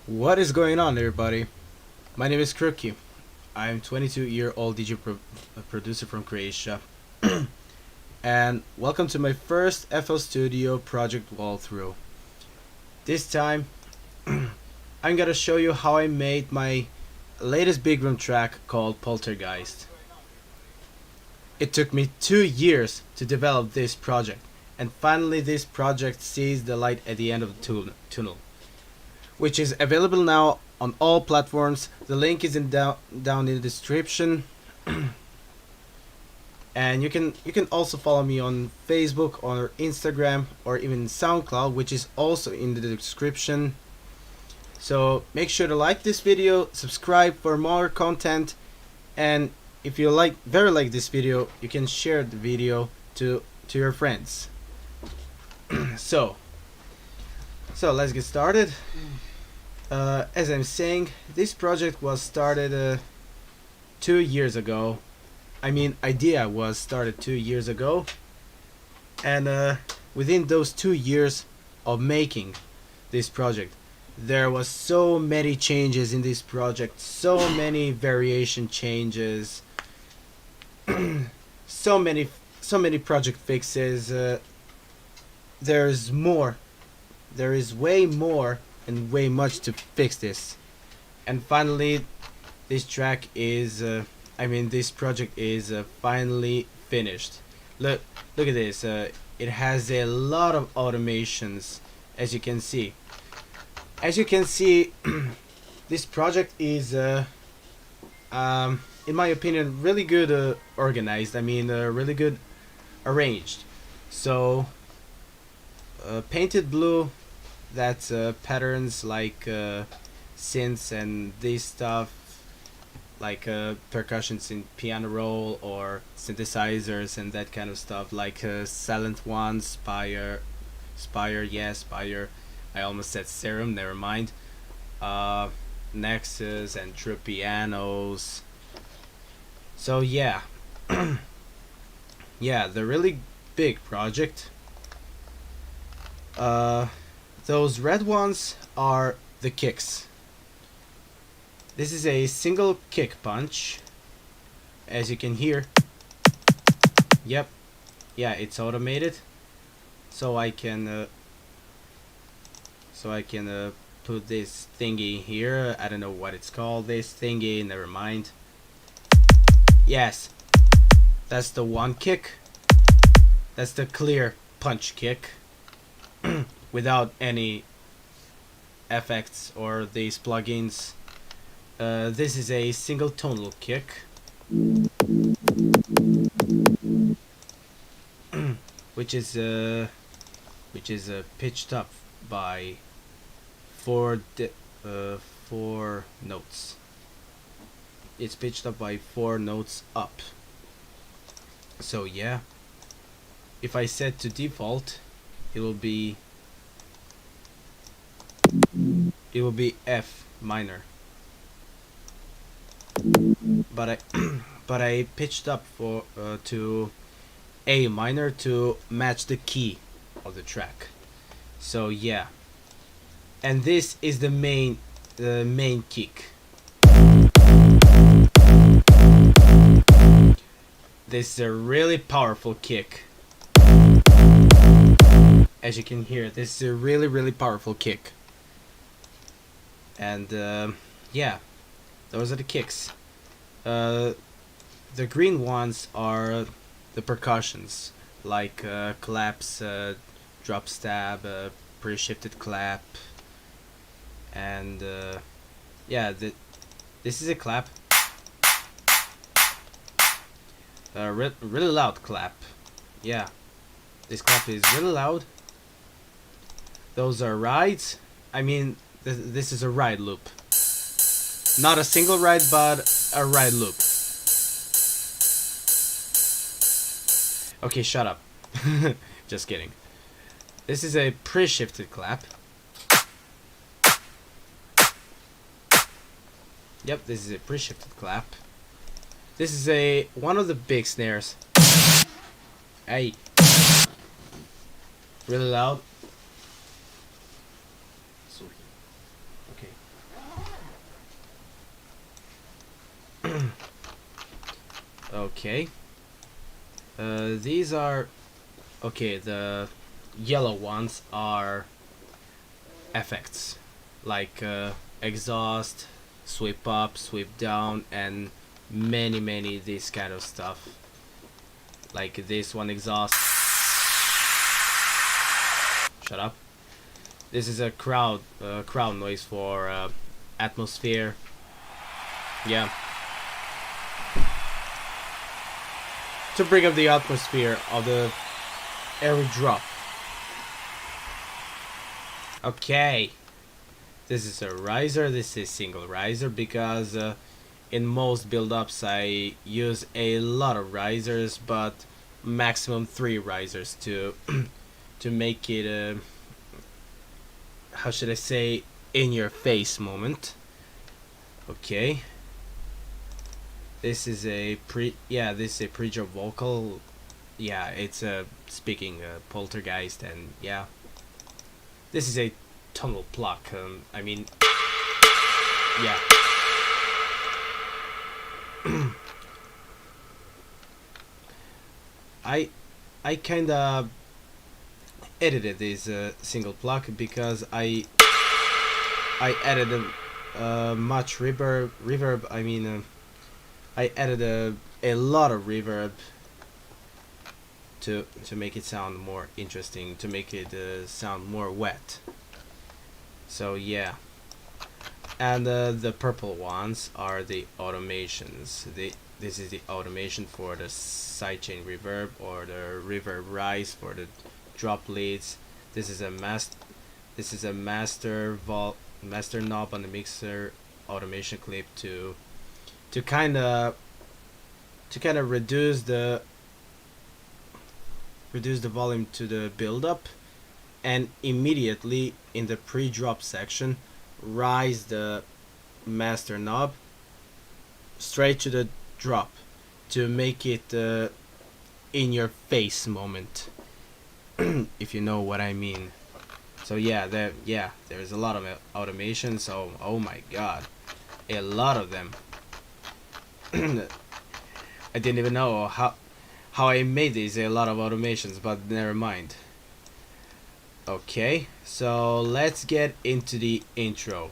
What is going on, everybody? My name is Kruky. I'm 22-year-old producer from Croatia. And welcome to my first FL Studio project walkthrough. This time, I'm gonna show you how I made my latest big room track called Poltergeist. It took me 2 years to develop this project, and finally this project sees the light at the end of the tunnel, which is available now on all platforms. The link is down in the description. And you can also follow me on Facebook or Instagram or even SoundCloud, which is also in the description. So make sure to like this video, subscribe for more content, and if you like this video, you can share the video to your friends. so let's get started. As I'm saying, this project was started 2 years ago. Idea was started 2 years ago, and within those 2 years of making this project, there was so many changes in this project, so many variation changes, so many project fixes. There is way more and way much to fix this, and finally this track is this project is finally finished. Look at this. It has a lot of automations, as you can see. This project is in my opinion really good organized. Really good arranged. So painted blue, that's patterns like synths and this stuff, like percussions in piano roll or synthesizers and that kind of stuff, like Silent One, Spire, I almost said Serum, never mind. Nexus and true pianos. So yeah. Yeah, the really big project. Those red ones are the kicks. This is a single kick punch, as you can hear. Yep, yeah, it's automated, so I can put this thingy here. I don't know what it's called. This thingy, never mind. Yes, that's the one kick. That's the clear punch kick. Without any effects or these plugins. This is a single tonal kick, which is pitched up by four notes. It's pitched up by 4 notes up. So yeah, if I set to default, it will be F minor, but I pitched up to A minor to match the key of the track. So yeah, and this is the main kick. This is a really powerful kick. As you can hear, this is a really powerful kick. And yeah, those are the kicks. The green ones are the percussions, like claps, drop stab, pre-shifted clap, and yeah, this is a clap. Really loud clap. Yeah, this clap is really loud. Those are rides. This is a ride loop. Not a single ride, but a ride loop. Okay, shut up. Just kidding. This is a pre-shifted clap. Yep, this is a pre-shifted clap. This is one of the big snares. Hey. Really loud. Okay. Okay. These are okay. The yellow ones are effects like exhaust, sweep up, sweep down, and many this kind of stuff. Like this one exhaust. Shut up. This is a crowd noise for atmosphere. Yeah. To bring up the atmosphere of the every drop. Okay. This is a riser. This is single riser because in most build-ups I use a lot of risers, but maximum 3 risers to to make it a how should I say, in your face moment. Okay. This is a pre-drop vocal. Yeah, it's speaking Poltergeist, and yeah, this is a tonal pluck. I mean, yeah. I kinda edited this single pluck because I added much reverb. I mean, I added a lot of reverb to make it sound more interesting, to make it sound more wet. So yeah, and the purple ones are the automations. This is the automation for the sidechain reverb or the reverb rise for the drop leads. This is a master knob on the mixer automation clip to kind of reduce the volume to the build-up, and immediately in the pre-drop section rise the master knob straight to the drop to make it in your face moment. If you know what I mean. So yeah, there's a lot of automation. So oh my god, a lot of them. I didn't even know how I made these a lot of automations, but never mind. Okay, so let's get into the intro.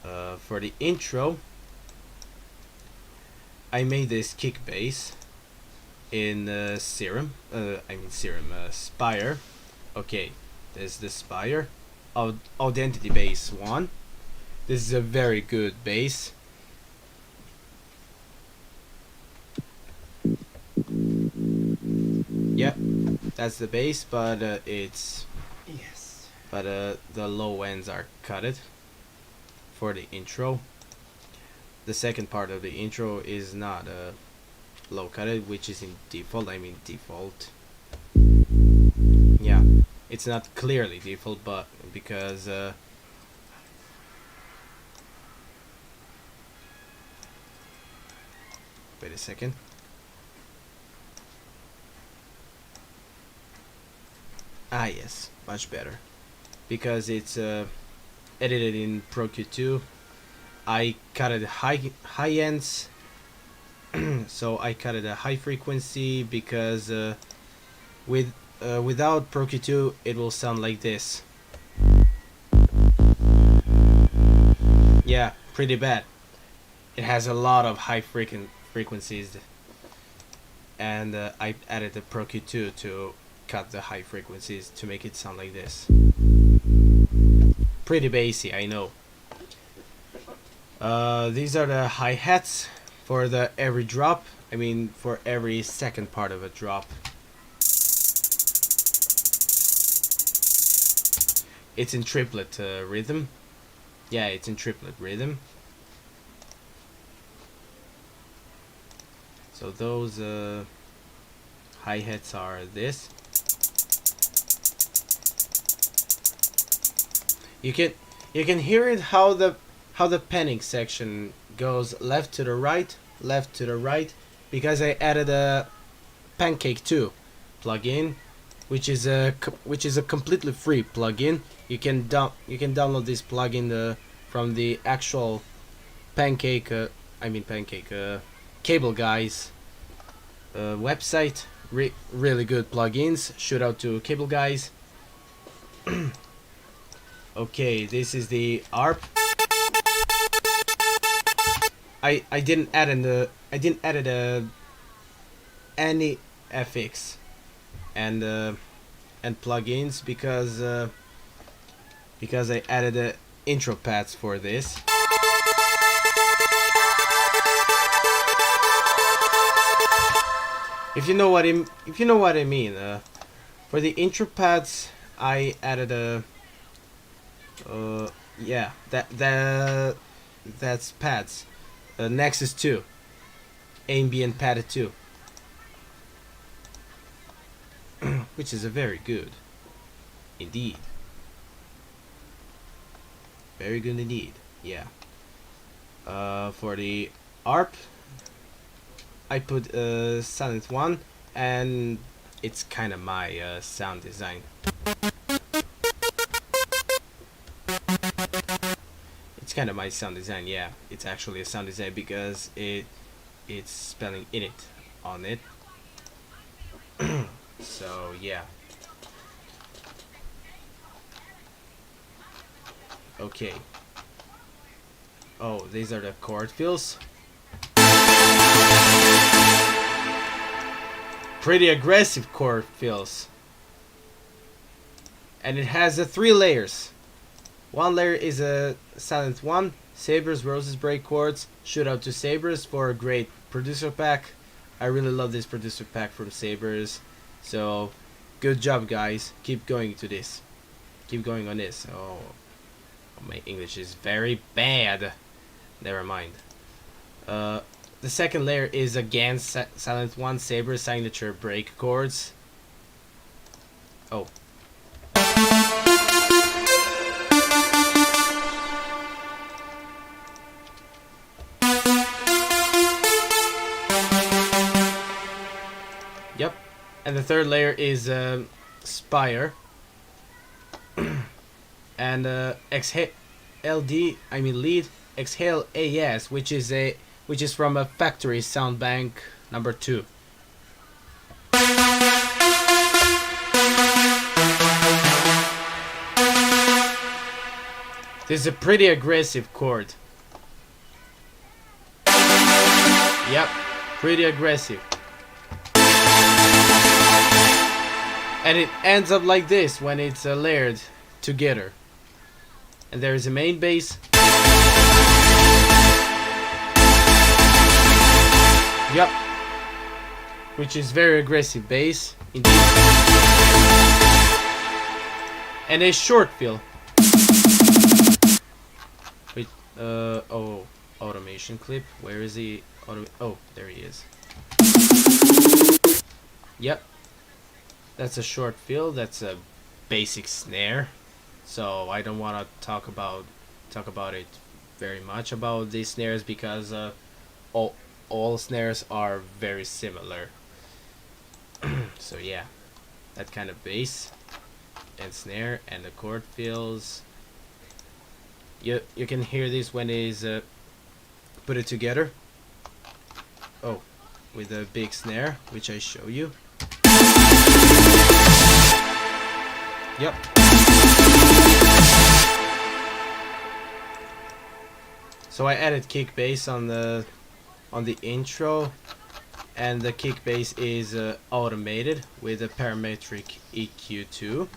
For the intro, I made this kick bass in Spire. Okay, there's the Spire Identity Bass 1. This is a very good bass. Yep, that's the bass, but the low ends are cutted for the intro. The second part of the intro is not low cutted, which is in default. I mean default. Yeah, it's not clearly default, but because wait a second. Ah yes, much better. Because it's edited in Pro Q2. I cut it high ends. So I cut it a high frequency because without Pro Q2 it will sound like this. Yeah, pretty bad. It has a lot of high frequencies, and I added the Pro Q2 to cut the high frequencies to make it sound like this. Pretty bassy, I know. These are the hi-hats for the every drop. I mean for every second part of a drop. It's in triplet rhythm. Yeah, it's in triplet rhythm. So those hi-hats are this. You can hear it how the panning section goes left to the right, because I added a Pancake 2 plugin, which is a completely free plugin. You can download this plugin from the actual Pancake Pancake, Cable Guys website. Really good plugins. Shout out to Cable Guys. Okay, this is the ARP. I didn't add any FX and plugins because I added intro pads for this. If you know what I mean, for the intro pads I added a yeah, that's pads. Nexus 2, ambient padded 2, which is a very good indeed. Very good indeed. Yeah. For the ARP, I put Silent 1, and it's kind of my sound design. It's kind of my sound design. Yeah, it's actually a sound design because it's spelling init on it. So yeah. Okay. Oh, these are the chord fills. Pretty aggressive chord fills. And it has 3 layers. One layer is a Silent 1, Sabres, Roses, Break chords. Shout out to Sabres for a great producer pack. I really love this producer pack from Sabres. So, good job guys. Keep going to this. Keep going on this. Oh, my English is very bad. Never mind. The second layer is again Silent 1, Sabres, signature break chords. Oh. Yep. And the third layer is Spire. And exhale lead exhale AS, which is from a factory sound bank number 2. This is a pretty aggressive chord. Yep, pretty aggressive. And it ends up like this when it's layered together. And there is a main bass. Yep. Which is very aggressive bass indeed. And a short fill. Wait, oh, automation clip. Where is he? Oh, there he is. Yep. That's a short fill. That's a basic snare. So I don't want to talk about it very much about these snares because all snares are very similar. So yeah, that kind of bass and snare and the chord fills. You can hear this when it's put it together. Oh, with a big snare, which I show you. Yep. So I added kick bass on the intro, and the kick bass is automated with a parametric EQ2.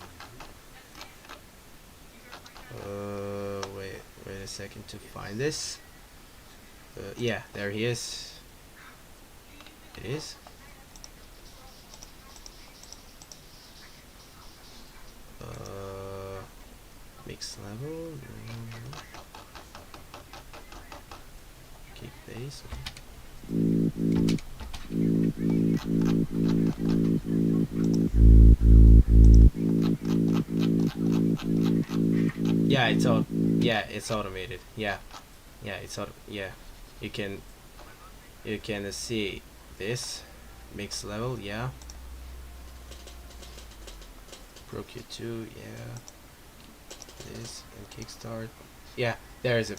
Wait a second to find this. Yeah, there he is. It is. Mix level. Kick bass. Yeah, it's automated. Yeah, it's yeah. You can see this mix level. Yeah. Pro Q2. Yeah. This and kickstart. Yeah, there is a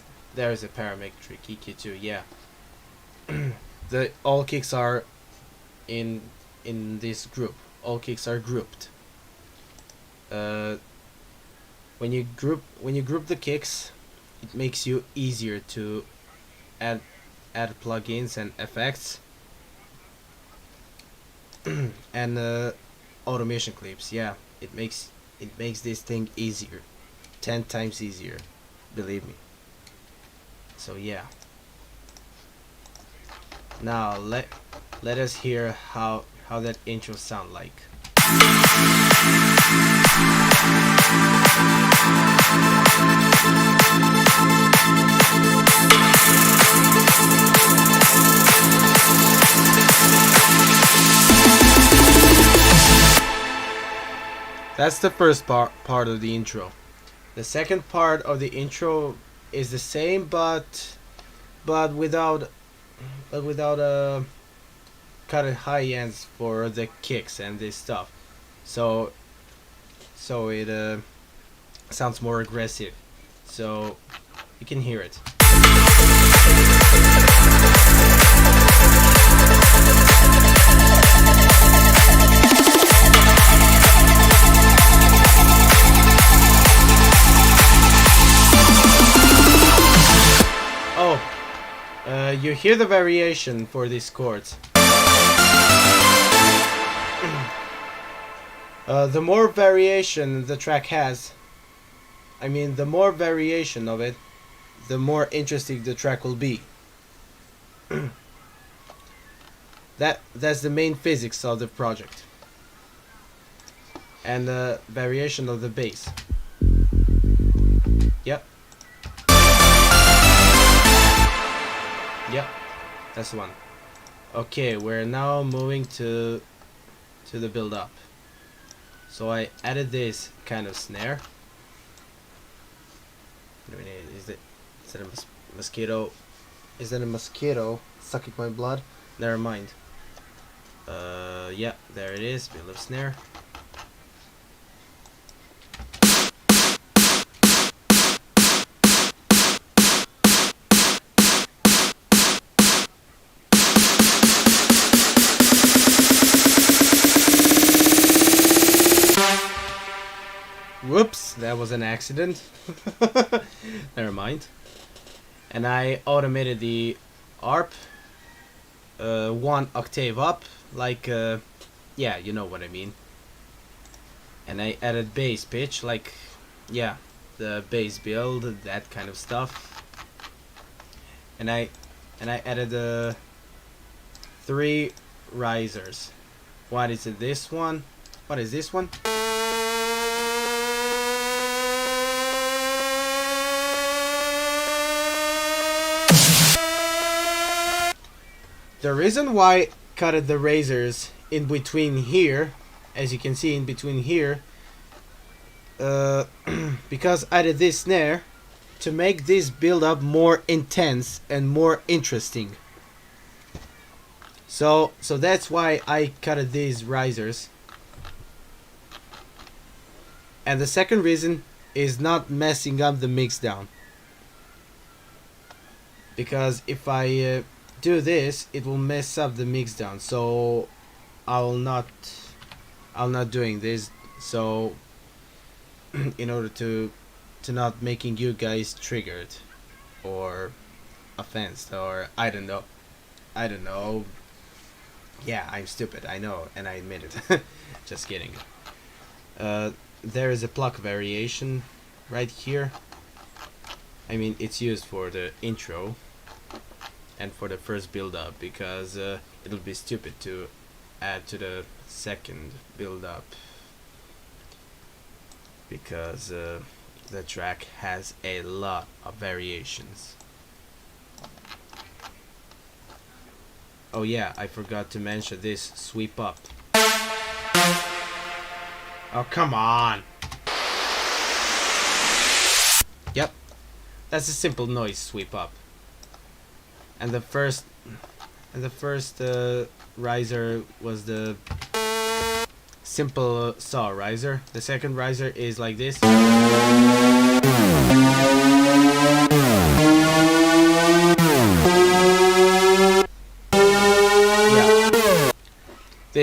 parametric EQ2. Yeah, the all kicks are in this group. All kicks are grouped. When you group the kicks, it makes you easier to add plugins and effects and automation clips. Yeah, it makes this thing easier, 10 times easier, believe me. So yeah, now let us hear how that intro sound like. That's the first part of the intro. The second part of the intro is the same, but without cut high ends for the kicks and this stuff. So it sounds more aggressive. So you can hear it. You hear the variation for these chords. The more variation the track has, I mean the more variation of it, the more interesting the track will be. That's the main physics of the project. And the variation of the bass. Yep. Yep, that's the one. Okay, we're now moving to the build up. So I added this kind of snare. Is that a mosquito? Is that a mosquito sucking my blood? Never mind. Yeah, there it is. Build up snare. Whoops, that was an accident. Never mind. And I automated the ARP 1 octave up, like, yeah, you know what I mean. And I added bass pitch, like, yeah, the bass build, that kind of stuff. And I added 3 risers. What is it? This one? What is this one? The reason why I cut the risers in between here, as you can see in between here, because I did this snare to make this build up more intense and more interesting. So that's why I cut these risers. And the second reason is not messing up the mix down. Because if I do this, it will mess up the mix down. So I'm not doing this. So in order to not making you guys triggered or offended, or I don't know. Yeah, I'm stupid, I know, and I admit it. Just kidding. There is a pluck variation right here. I mean, it's used for the intro and for the first build up, because it'll be stupid to add to the second build up, because the track has a lot of variations. Oh yeah, I forgot to mention this sweep up. Oh, come on. Yep, that's a simple noise sweep up. And the first riser was the simple saw riser. The second riser is like this.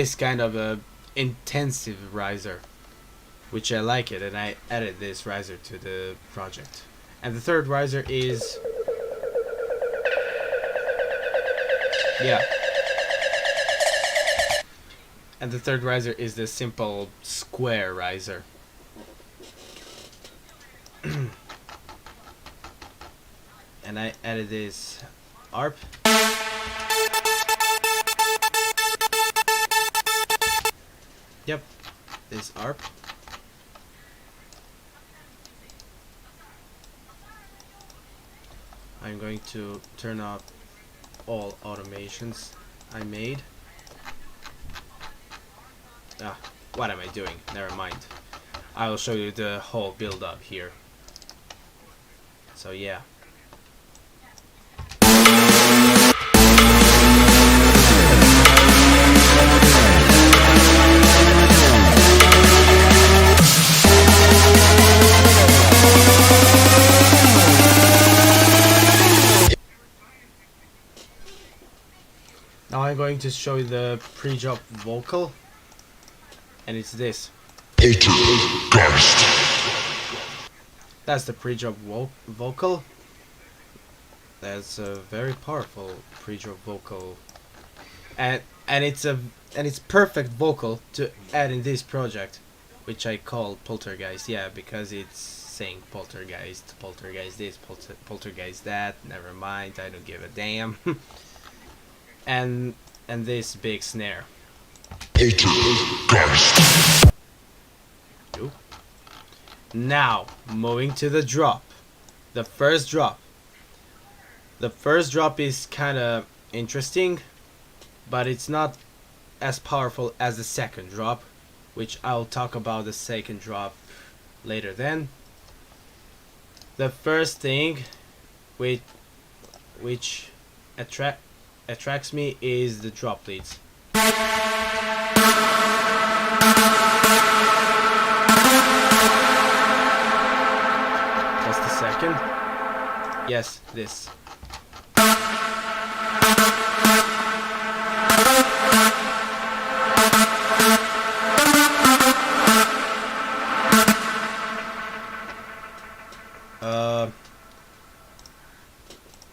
this kind of a intensive riser, which I like it, and I added this riser to the project. And the third riser is, yeah, and the third riser is the simple square riser. And I added this ARP. Yep, this ARP. I'm going to turn off all automations I made. Ah, what am I doing? Never mind. I will show you the whole build up here. So yeah. Now I'm going to show you the pre-drop vocal, and it's this. Poltergeist. That's the pre-drop vocal. That's a very powerful pre-drop vocal, and it's perfect vocal to add in this project, which I call Poltergeist. Yeah, because it's saying poltergeist, poltergeist this, poltergeist that. Never mind, I don't give a damn. and this big snare. Poltergeist. Ooh. Now moving to the drop. The first drop. The first drop is kind of interesting, but it's not as powerful as the second drop, which I'll talk about the second drop later then. The first thing which attracts me is the drop leads. Just a second. Yes, this.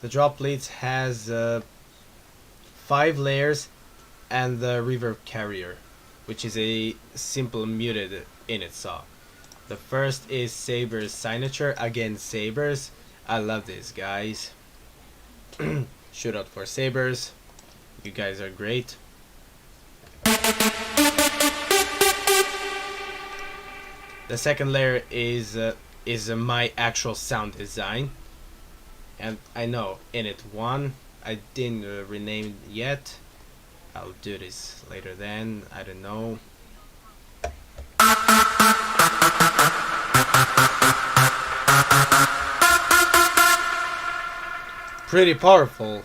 The drop leads has 5 layers and the reverb carrier, which is a simple muted in its saw. The first is Saber's signature. Again, Sabers. I love these guys. Shout out for Sabers. You guys are great. The second layer is my actual sound design. And I know Init 1, I didn't rename it yet. I'll do this later then, I don't know. Pretty powerful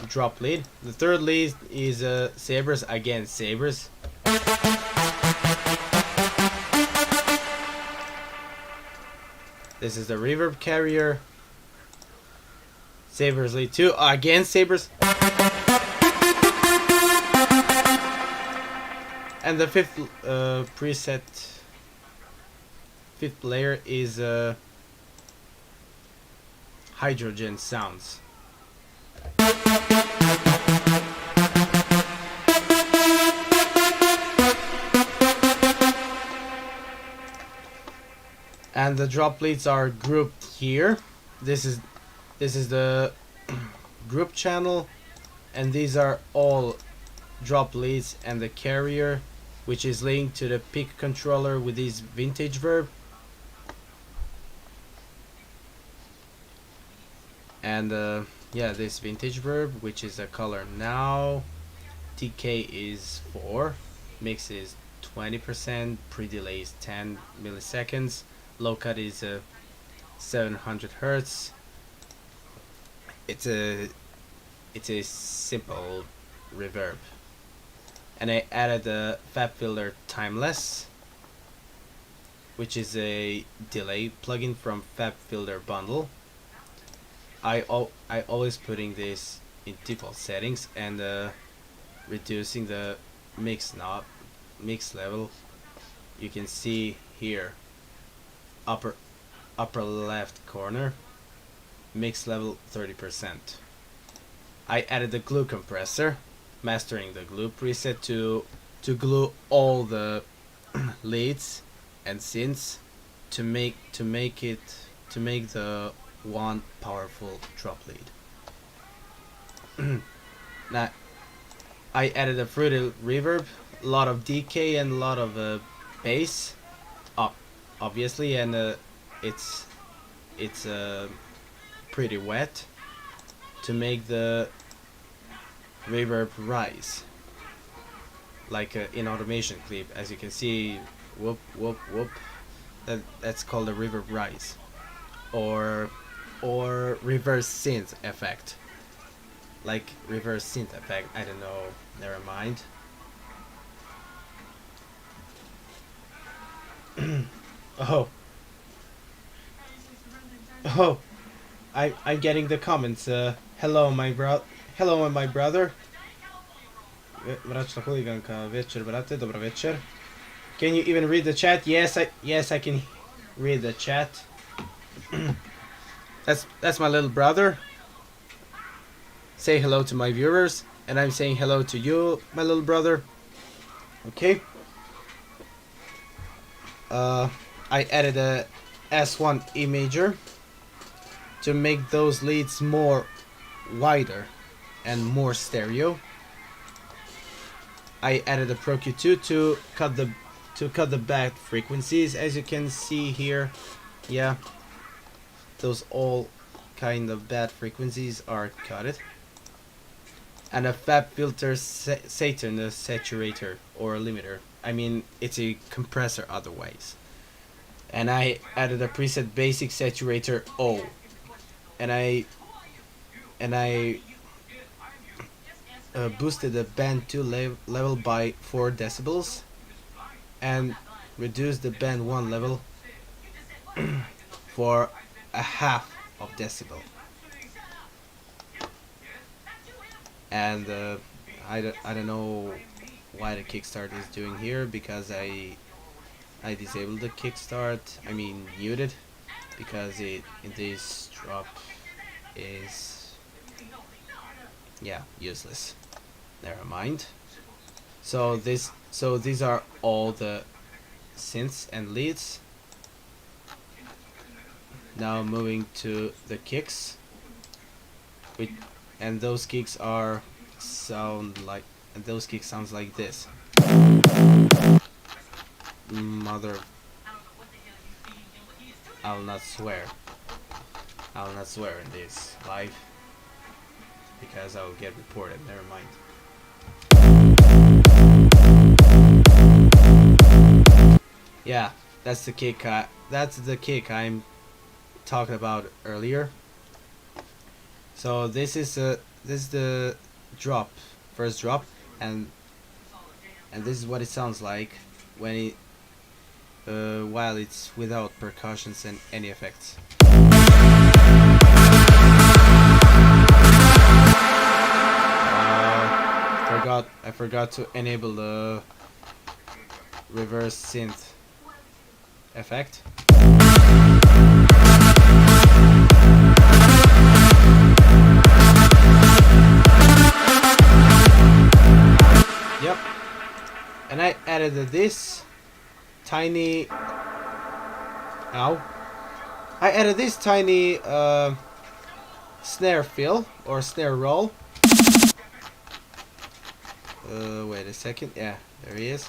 drop lead. The third lead is Sabers, again Sabers. This is the reverb carrier. Sabers lead 2, again Sabers. And the fifth fifth layer is hydrogen sounds. And the drop leads are grouped here. This is the group channel, and these are all drop leads, and the carrier, which is linked to the pick controller with this vintage verb. And yeah, this vintage verb, which is a color now. TK is 4, mix is 20%, pre-delay is 10 milliseconds, low cut is 700 hertz. It's a simple reverb. And I added the FabFilter Timeless, which is a delay plugin from FabFilter Bundle. I always putting this in default settings and reducing the mix knob, mix level, you can see here, upper left corner, mix level 30%. I added the glue compressor, mastering the glue preset to glue all the leads and synths to make the one powerful drop lead. Now I added a fruity reverb, a lot of decay and a lot of bass, obviously, and it's pretty wet to make the reverb rise, like in automation clip, as you can see. Whoop whoop whoop. That's called a reverb rise, or reverse synth effect. Like reverse synth effect. I don't know. Never mind. Oh, I'm getting the comments. Hello my brother. Bračna huliganka, večer brate, dobro večer. Can you even read the chat? Yes, I can read the chat. That's my little brother. Say hello to my viewers, and I'm saying hello to you, my little brother. Okay. I added a S1 imager to make those leads more wider and more stereo. I added a Pro Q2 to cut the back frequencies, as you can see here. Yeah, those all kind of bad frequencies are cut. And a fab filter Saturn, a saturator or a limiter. I mean, it's a compressor otherwise. And I added a preset basic saturator O. And I boosted the band 2 level by 4 decibels and reduced the band 1 level for a half of decibel. And I don't know why the kickstart is doing here, because I disabled the kickstart, I mean muted, because it in this drop is, yeah, useless. Never mind. So these are all the synths and leads. Now moving to the kicks, and those kicks sounds like this. Mother, I'll not swear in this live, because I'll get reported. Never mind. Yeah, that's the kick I'm talking about earlier. So this is the drop, first drop, and this is what it sounds like when it while it's without percussions and any effects. I forgot to enable the reverse synth effect. Yep. And I added this tiny snare fill or snare roll. Wait a second. Yeah, there he is.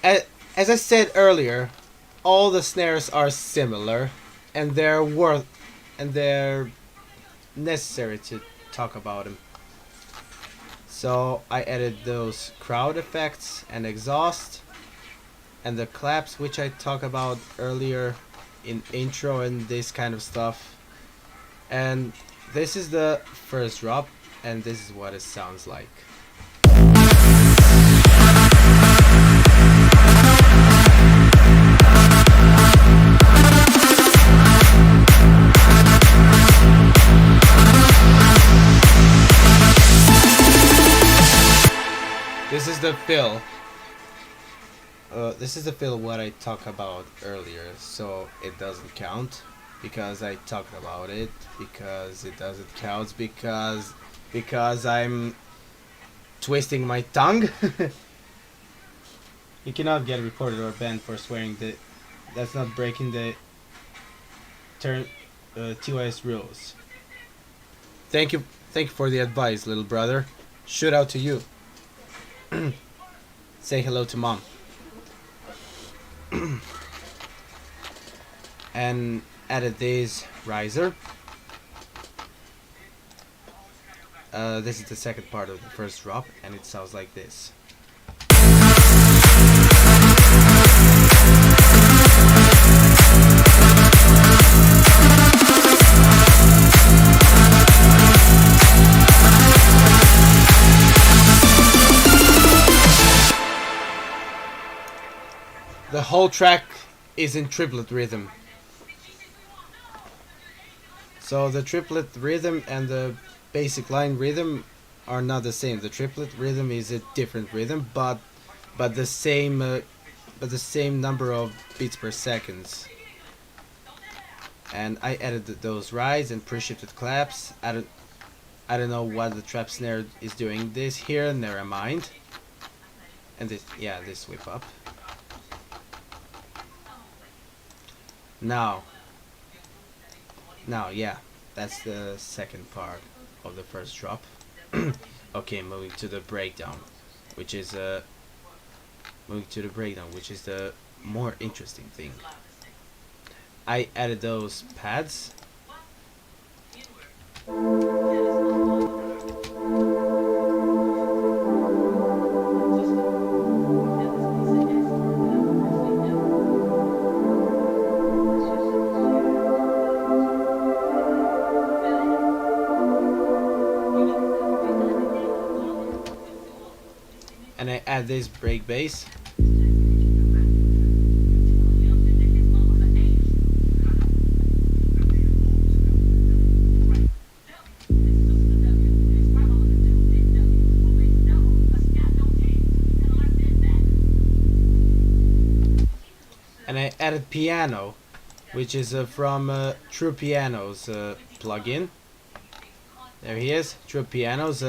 As I said earlier, all the snares are similar, and they're necessary to talk about them. So I added those crowd effects and exhaust and the claps, which I talked about earlier in intro and this kind of stuff. And this is the first drop, and this is what it sounds like. the fill. This is the fill what I talked about earlier, so it doesn't count because I talked about it, because it doesn't count because I'm twisting my tongue. You cannot get reported or banned for swearing. That's not breaking the TOS rules. Thank you for the advice, little brother. Shout out to you. Say hello to mom. And added this riser. This is the second part of the first drop, and it sounds like this. The whole track is in triplet rhythm. So the triplet rhythm and the basic line rhythm are not the same. The triplet rhythm is a different rhythm, but the same number of beats per second. And I added those rides and pre-shifted claps. I don't know what the trap snare is doing this here. Never mind. And this whip up. Now, yeah, that's the second part of the first drop. Okay, moving to the breakdown, which is the more interesting thing. I added those pads. And I add this break bass. And I added piano, which is from True Piano's plugin. There he is, True Piano's.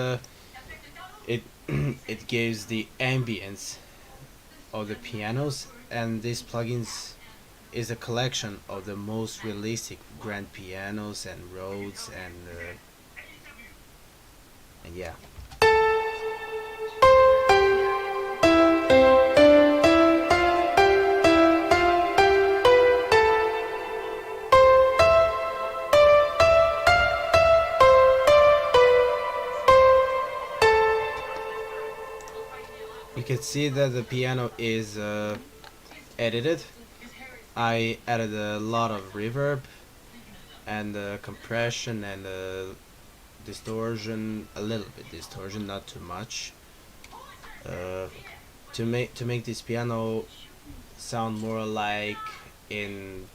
It gives the ambience of the pianos, and this plugins is a collection of the most realistic grand pianos and Rhodes and yeah. You can see that the piano is edited. I added a lot of reverb and compression and distortion, a little bit distortion, not too much, to make this piano sound more like in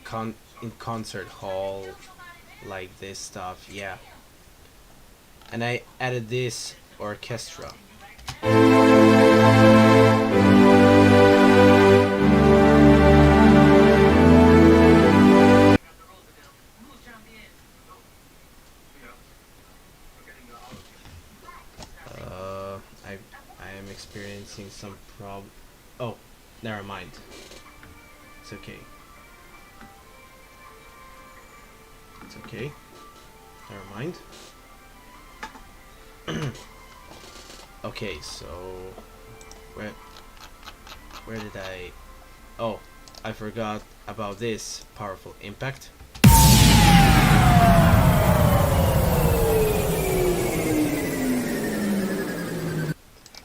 concert hall, like this stuff, yeah. And I added this orchestra. I am experiencing some problem. Oh, never mind. It's okay. It's okay. Never mind. Okay, so where did I? Oh, I forgot about this powerful impact.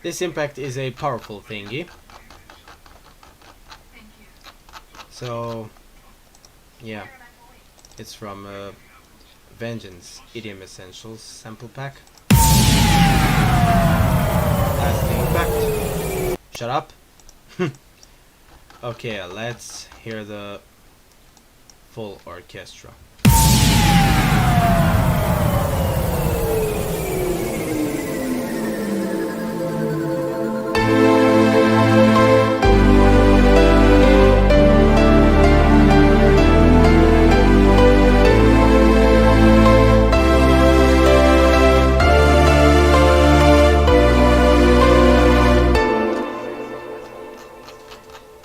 This impact is a powerful thingy. So, yeah, it's from Vengeance Idiom Essentials sample pack. That's the impact. Shut up. Okay, let's hear the full orchestra.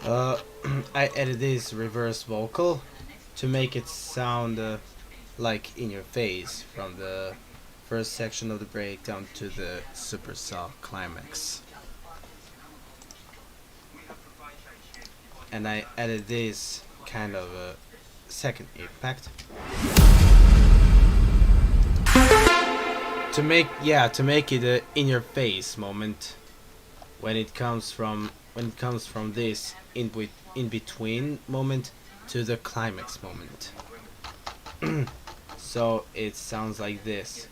Uh, I added this reverse vocal to make it sound like in your face from the first section of the breakdown to the supercell climax. And I added this kind of a second impact to make it a in your face moment when it comes from this in between moment to the climax moment. So it sounds like this.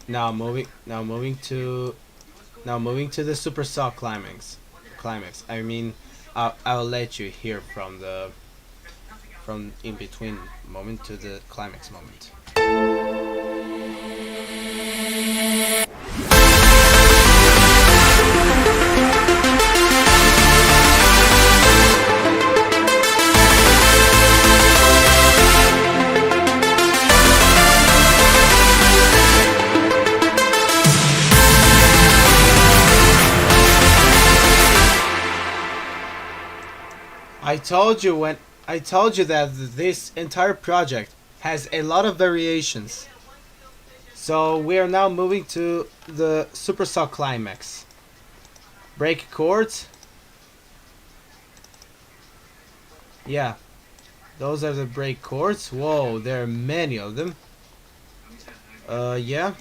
Now moving to the superstar climax. I mean, I'll let you hear from in between moment to the climax moment. I told you that this entire project has a lot of variations. So we are now moving to the superstar climax. Break chords. Yeah, those are the break chords. Whoa, there are many of them. Yeah,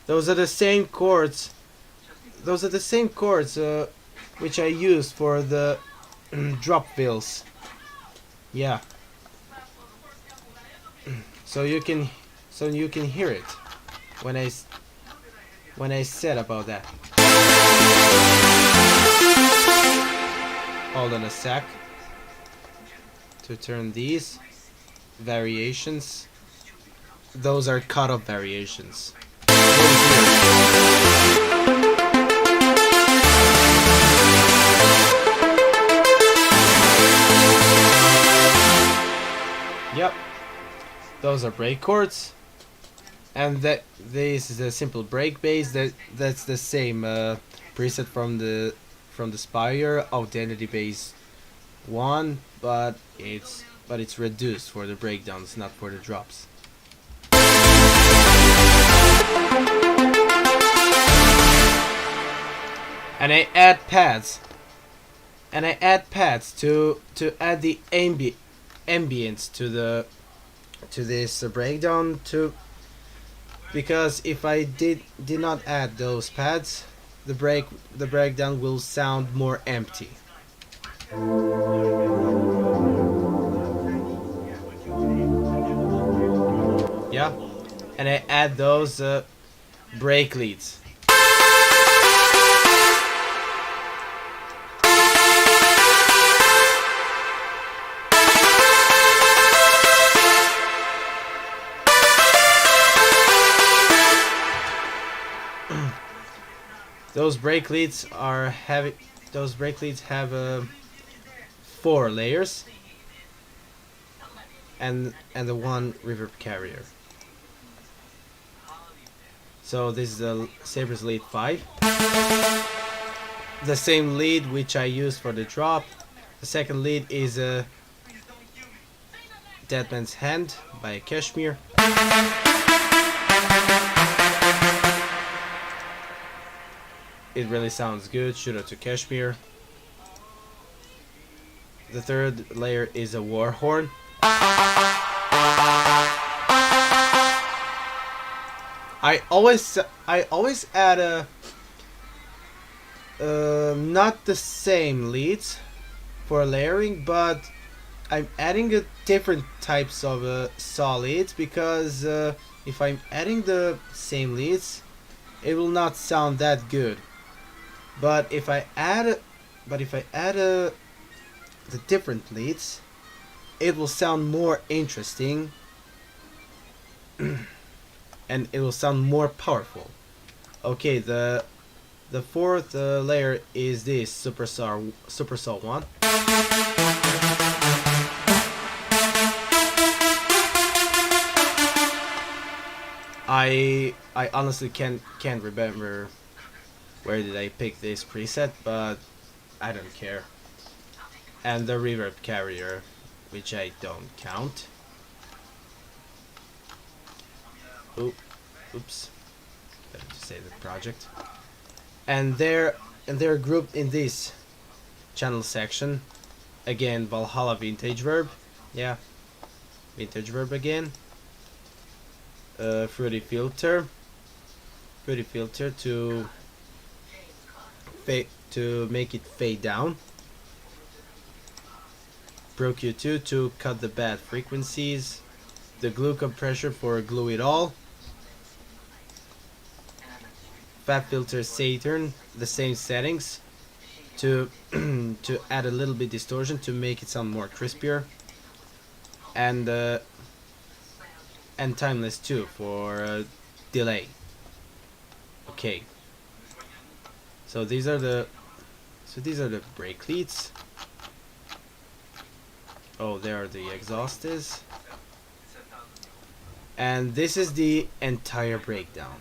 those are the same chords. Which I used for the drop fills. Yeah. So you can hear it when I said about that. Hold on a sec to turn these variations. Those are cut-off variations. Yep, those are break chords, and this is a simple break bass. That's the same preset from the Spire Identity Bass 1, but it's reduced for the breakdowns, not for the drops. And I add pads. To add the ambience to this breakdown too, because if I did not add those pads, the breakdown will sound more empty. Yeah, and I add those break leads. Those break leads have 4 layers and the 1 reverb carrier. So this is the Saber's lead 5. The same lead which I used for the drop. The second lead is a Dead Man's Hand by Kashmir. It really sounds good. Shout out to Kashmir. The third layer is a war horn. I always add not the same leads for layering, but I'm adding different types of saw leads, because if I'm adding the same leads, it will not sound that good. But if I add the different leads, it will sound more interesting and it will sound more powerful. Okay, the fourth layer is this Superstar 1. I I honestly can't remember where did I pick this preset, but I don't care. And the reverb carrier, which I don't count. Oops. Better to say the project. And they're grouped in this channel section. Again, Valhalla vintage verb. Yeah. Vintage verb again. Fruity filter. Fruity filter to make it fade down. Pro Q2 to cut the bad frequencies. The glue compressor for glue it all. Fat filter Saturn, the same settings to to add a little bit distortion to make it sound more crispier. And timeless too for delay. Okay. So these are the brake leads. Oh, there are the exhausts. And this is the entire breakdown.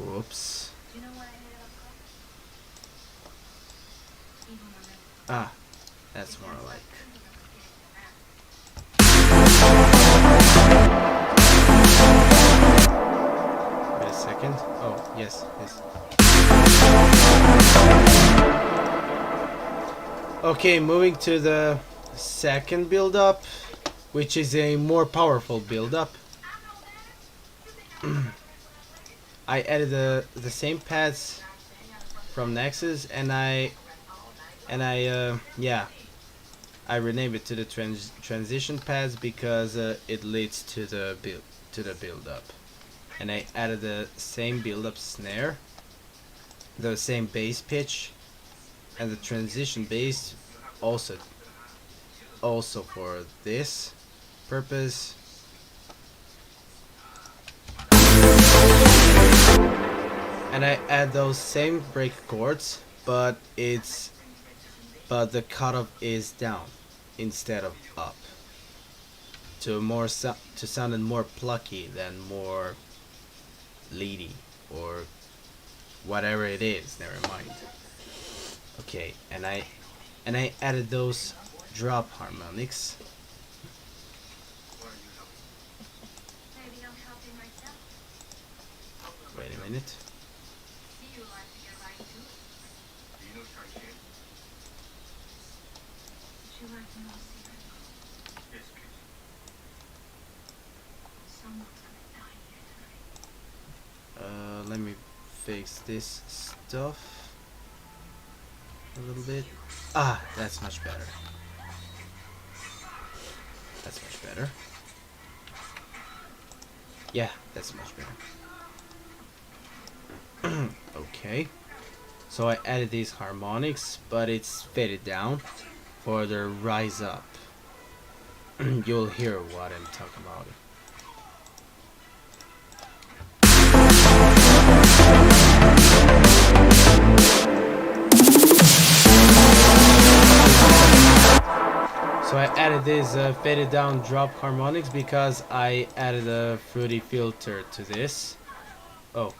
Whoops. Ah, that's more like. Wait a second. Oh, yes. Okay, moving to the second build up, which is a more powerful build up. I added the same pads from Nexus, and I renamed it to the transition pads because it leads to the build up, and I added the same build up snare, the same bass pitch, and the transition bass also for this purpose. And I add those same break chords, but the cutoff is down instead of up, to sound more plucky than more leady or whatever it is. Never mind. Okay, and I added those drop harmonics. Wait a minute. Let me fix this stuff a little bit. Ah, that's much better. That's much better. Yeah, that's much better. Okay. So I added these harmonics, but it's faded down for the rise up. You'll hear what I'm talking about. So I added this faded down drop harmonics because I added a fruity filter to this. Oh,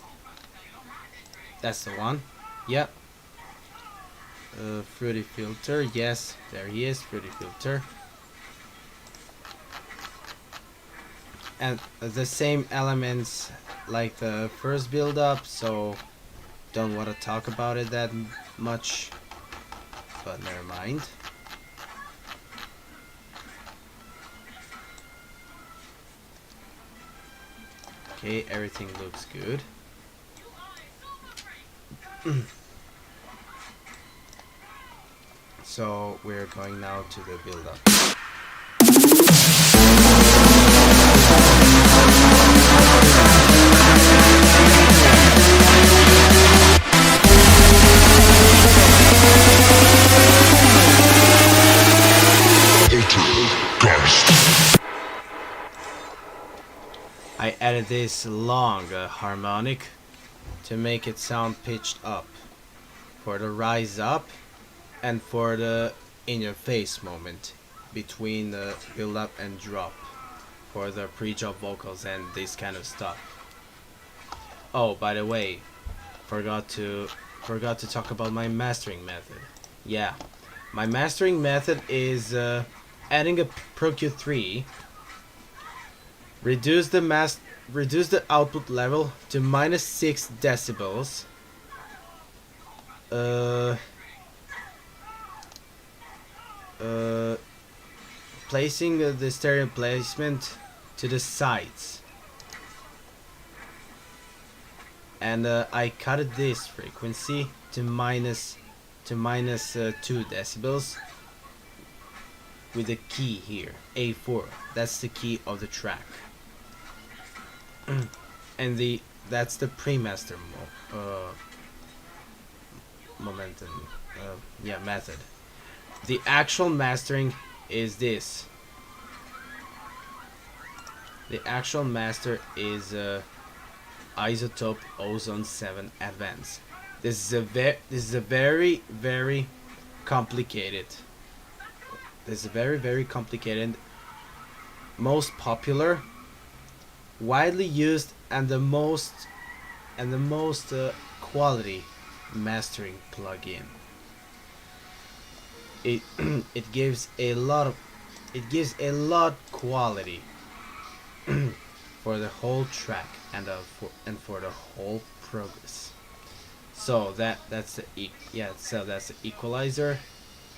that's the one. Yep. Fruity filter. Yes, there he is. Fruity filter. And the same elements like the first build up, so don't want to talk about it that much, but never mind. Okay, everything looks good. So we're going now to the build up. Poltergeist. I added this long harmonic to make it sound pitched up for the rise up and for the in your face moment between the build up and drop for the pre-drop vocals and this kind of stuff. Oh, by the way, forgot to talk about my mastering method. Yeah, my mastering method is adding a Kruky 3, reduce the output level to -6 decibels. Placing the stereo placement to the sides, and I cut this frequency to minus 2 decibels with the key here, A4. That's the key of the track. And that's the pre-master method. The actual mastering is this. The actual master is Isotope Ozone 7 Advanced. This is a very complicated. This is very complicated, most popular, widely used, and the most quality mastering plugin. It gives a lot quality for the whole track and for the whole progress. So that's the equalizer.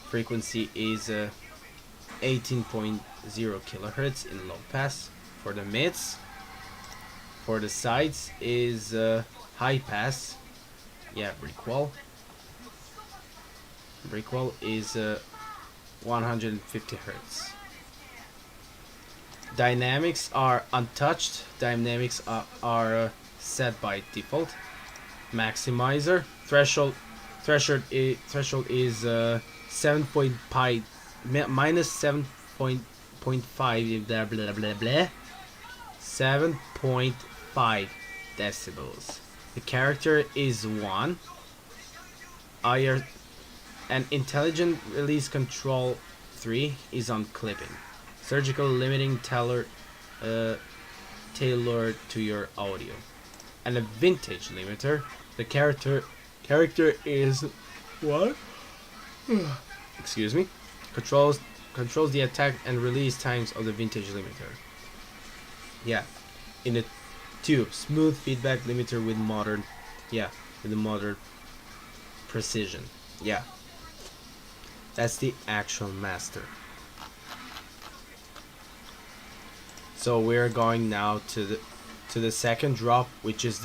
Frequency is 18.0 kilohertz in low pass. For the mids, for the sides is high pass. Yeah, Breakwall is 150 hertz. Dynamics are untouched. Dynamics are set by default. Maximizer threshold is 7.5 minus 7.5 blah blah blah blah 7.5 decibels. The character is 1. And intelligent release control 3 is on clipping. Surgical limiting tailored to your audio. And a vintage limiter. The character is what? Excuse me. Controls the attack and release times of the vintage limiter. Yeah. In a tube, smooth feedback limiter with modern precision. Yeah. That's the actual master. So we're going now to the second drop, which is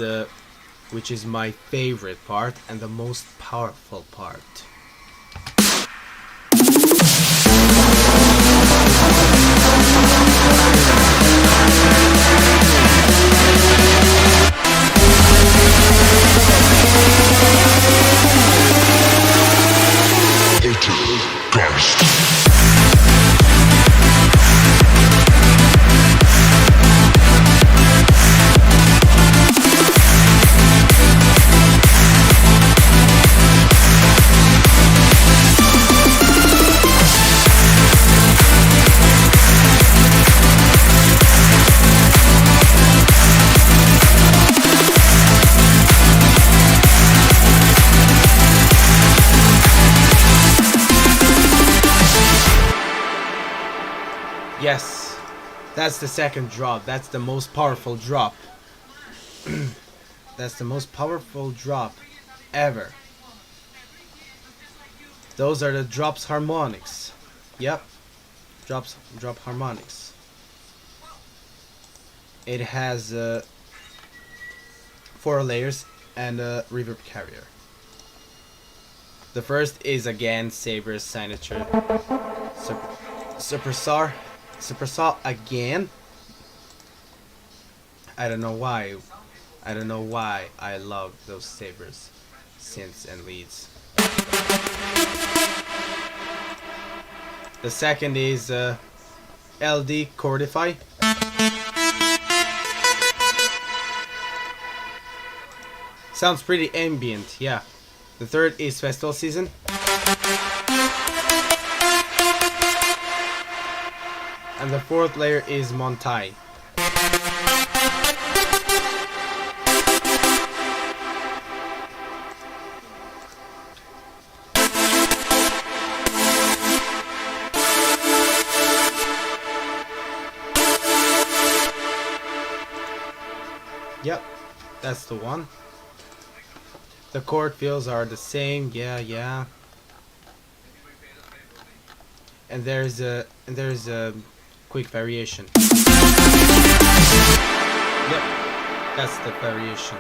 my favorite part and the most powerful part. Poltergeist. Yes, that's the second drop. That's the most powerful drop. That's the most powerful drop ever. Those are the drops harmonics. Yep, drop harmonics. It has 4 layers and a reverb carrier. The first is again Saber's signature. Super Saw again. I don't know why. I don't know why I love those Sabers, synths and leads. The second is LD Cordify. Sounds pretty ambient, yeah. The third is Festival Season. And the fourth layer is Montai. Yep, that's the one. The chord fills are the same, yeah. And there's a quick variation. Yep, that's the variation.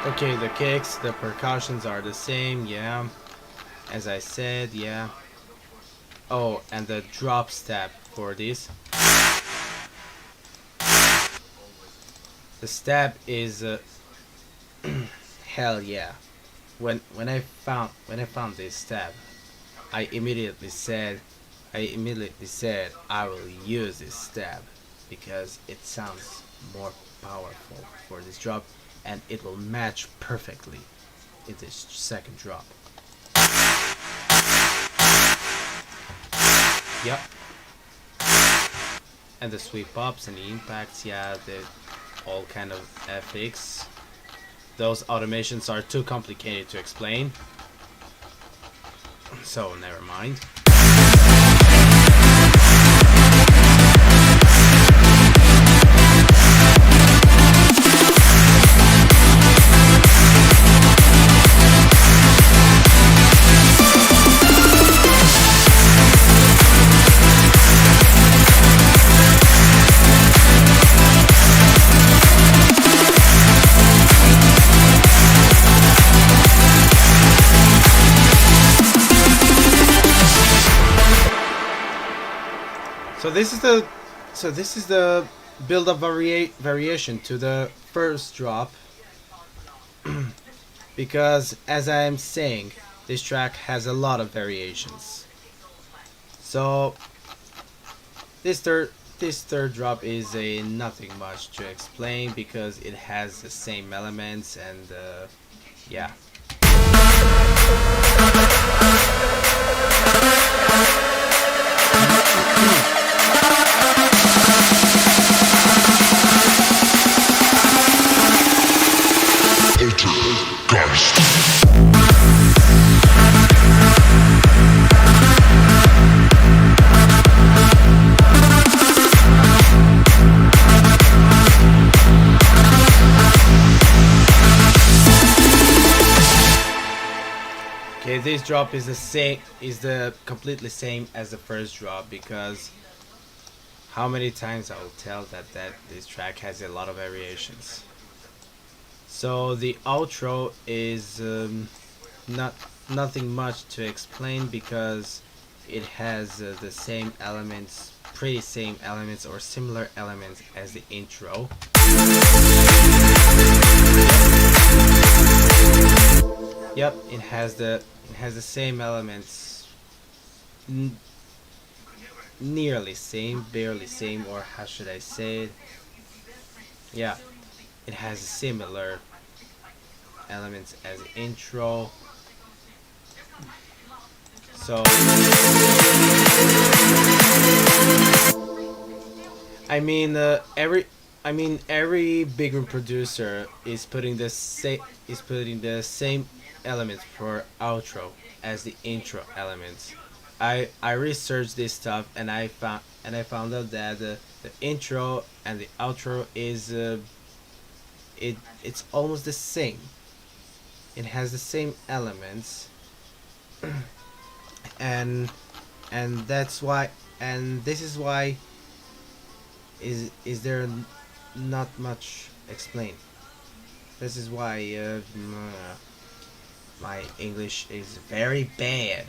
Okay, the kicks, the percussions are the same, yeah. As I said, yeah. Oh, and the drop step for this. The stab is hell yeah. When I found this stab, I immediately said I will use this stab because it sounds more powerful for this drop and it will match perfectly in this second drop. Yep. And the sweep ups and the impacts, yeah, the all kind of FX. Those automations are too complicated to explain, so never mind. So this is the build-up variation to the first drop, because as I am saying, this track has a lot of variations. So this third drop is a nothing much to explain because it has the same elements and yeah. Poltergeist. Okay, this drop is the completely same as the first drop because how many times I will tell that this track has a lot of variations. So the outro is nothing much to explain because it has the same elements, pretty same elements or similar elements as the intro. Yep, it has the same elements, nearly same, barely same, or how should I say it? Yeah, it has similar elements as the intro. So every big room producer is putting the same elements for outro as the intro elements. I researched this stuff and I found out that the intro and the outro is it's almost the same. It has the same elements, and that's why, and this is why is there not much explained. This is why my English is very bad.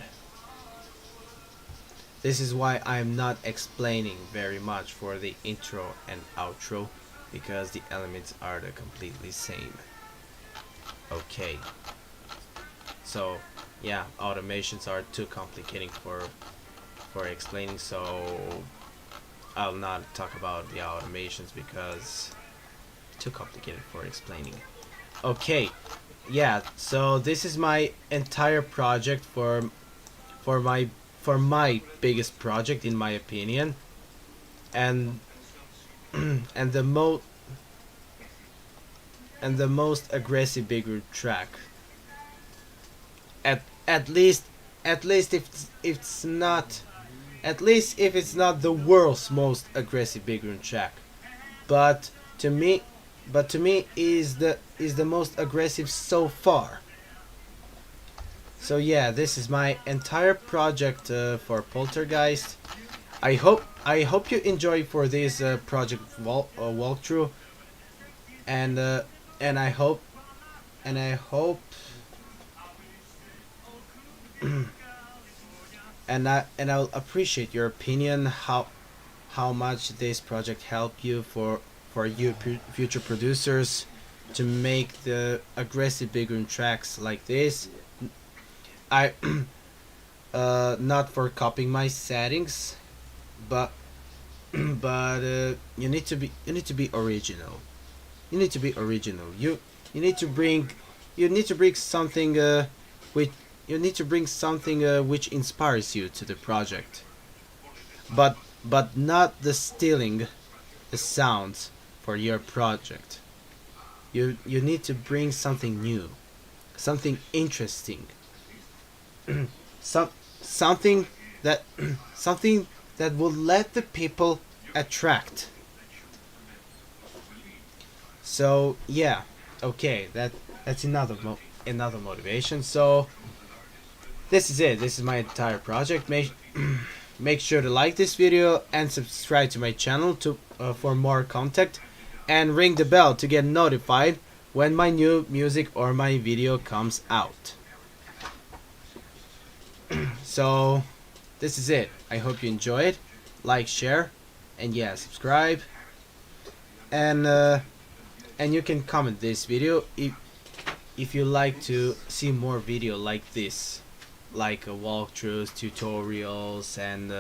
This is why I'm not explaining very much for the intro and outro, because the elements are the completely same. Okay. So yeah, automations are too complicating for explaining, so I'll not talk about the automations because too complicated for explaining. Okay, yeah, so this is my entire project for my biggest project in my opinion, and and the most aggressive bigger track. At least if it's not, at least if it's not the world's most aggressive bigger track, but to me is the most aggressive so far. So yeah, this is my entire project for Poltergeist. I hope you enjoy for this project walkthrough, and I hope and I hope and I'll appreciate your opinion, how much this project helped you for you future producers to make the aggressive bigger tracks like this. I not for copying my settings, but you need to be original. You need to be original. You need to bring something which you need to bring something which inspires you to the project, but not the stealing the sounds for your project. You need to bring something new, something interesting, something that something that will let the people attract. So yeah, okay, that's another motivation. So this is it. This is my entire project. Make sure to like this video and subscribe to my channel to for more content, and ring the bell to get notified when my new music or my video comes out. So this is it. I hope you enjoy it. Like, share, and yeah, subscribe. And you can comment this video if you like to see more video like this, like walkthroughs, tutorials, and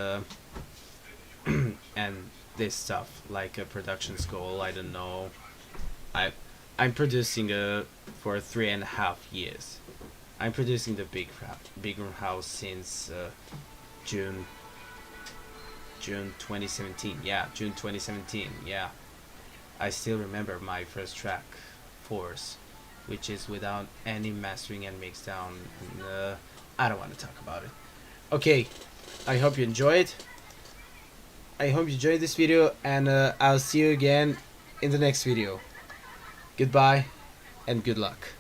and this stuff like a production school. I don't know. I'm producing for 3.5 years. I'm producing the bigger house since June 2017. Yeah, June 2017. Yeah, I still remember my first track, Force, which is without any mastering and mixdown. I don't want to talk about it. Okay, I hope you enjoyed. I hope you enjoyed this video, and I'll see you again in the next video. Goodbye and good luck.